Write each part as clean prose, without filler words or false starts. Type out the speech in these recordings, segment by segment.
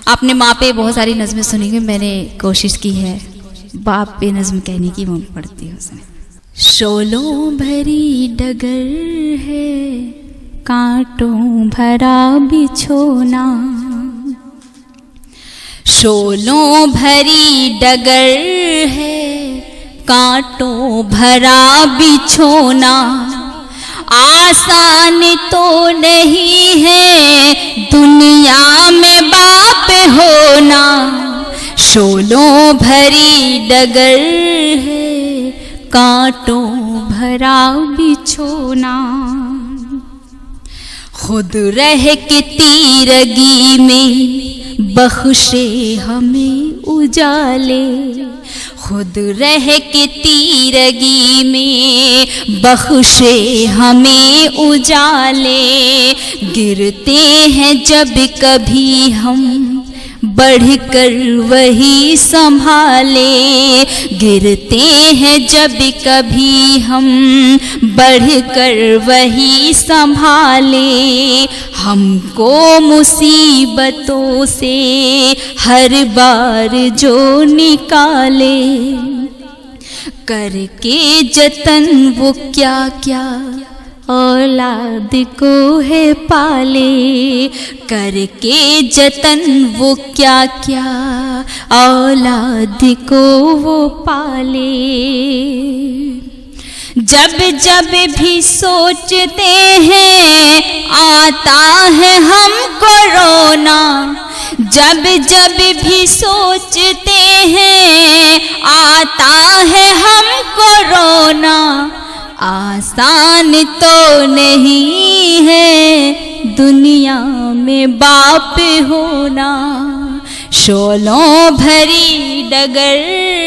आपने माँ पे बहुत सारी नज़में सुनी हुई, मैंने कोशिश की है बाप पे नज़म कहने की, मम्मी पढ़ती है उसमें। शोलों भरी डगर है कांटों भरा बिछोना, शोलों भरी डगर है कांटों भरा बिछोना, आसान तो नहीं है दुनिया में बाप होना, शोलों भरी डगर है कांटों भरा बिछोना। खुद रह के तीरगी में बख्शे हमें उजाले, खुद रह के तीरगी में बख्शे हमें उजाले, गिरते हैं जब कभी हम बढ़कर वही संभाले, गिरते हैं जब कभी हम बढ़कर वही संभाले, हमको मुसीबतों से हर बार जो निकाले, करके जतन वो क्या क्या औलाद को है पाले, करके जतन वो क्या क्या औलाद को वो पाले। जब जब भी सोचते हैं आता है हमको रोना, जब जब भी सोचते हैं आता है हमको रोना, आसान तो नहीं है दुनिया में बाप होना, शोलों भरी डगर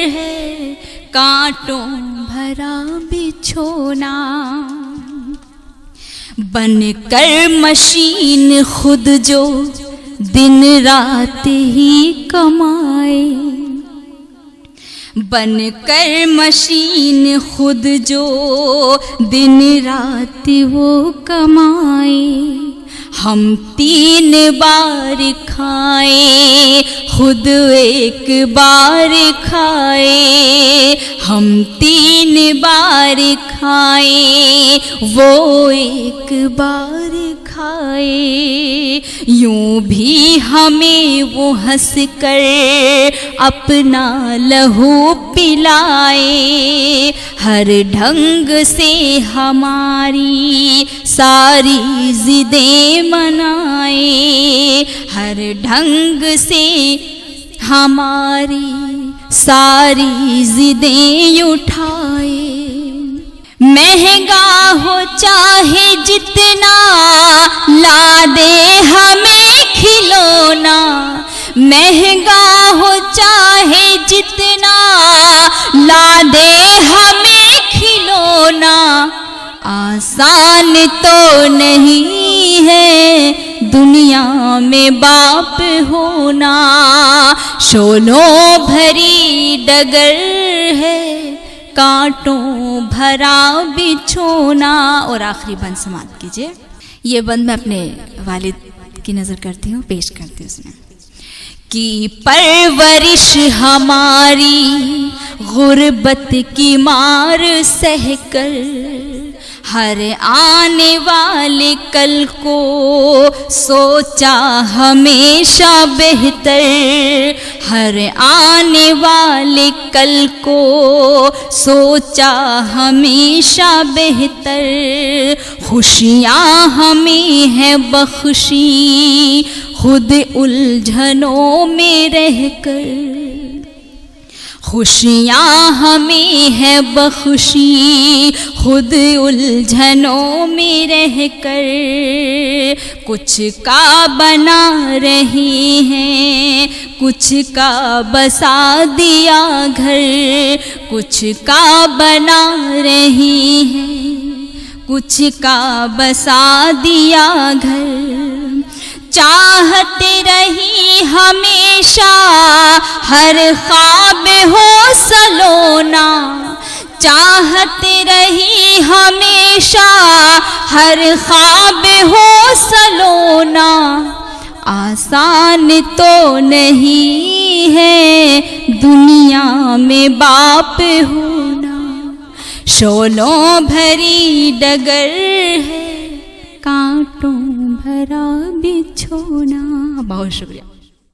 है कांटों भरा बिछोना। बनकर मशीन खुद जो दिन रात ही कमाए, बनकर मशीन खुद जो दिन रात वो कमाए, हम 3 बार खाए खुद एक बार खाए, हम 3 बार खाए वो एक बार खाए, यूं भी हमें वो हंस कर अपना लहू पिलाए, हर ढंग से हमारी सारी जिदें मनाए, हर ढंग से हमारी सारी जिदें उठाए। महंगा हो चाहे जितना ला दे हमें खिलौना, महंगा हो चाहे जितना ला दे हमें खिलौना, आसान तो नहीं है दुनिया में बाप होना, शोलों भरी डगर है कांटों भरा बिछोना। और आखिरी बंद समाप्त कीजिए। ये बंद मैं अपने वालिद की नज़र करती हूँ, पेश करती हूँ उसमें कि परवरिश हमारी गुर्बत की मार सहकर, हर आने वाले कल को सोचा हमेशा बेहतर, हर आने वाले कल को सोचा हमेशा बेहतर, खुशियाँ हमें है बख्शी खुद उलझनों में रहकर, खुशियाँ हमें है बख्शी खुद उलझनों में रहकर, कुछ का बना रही हैं कुछ का बसा दिया घर, कुछ का बना रही हैं कुछ का बसा दिया घर, चाहते रही हमेशा हर ख्वाब हो सलोना, चाहते रही हमेशा हर ख्वाब हो सलोना, आसान तो नहीं है दुनिया में बाप होना, शोलों भरी डगर है कांटों भरा बिछोना। बहुत शुक्रिया।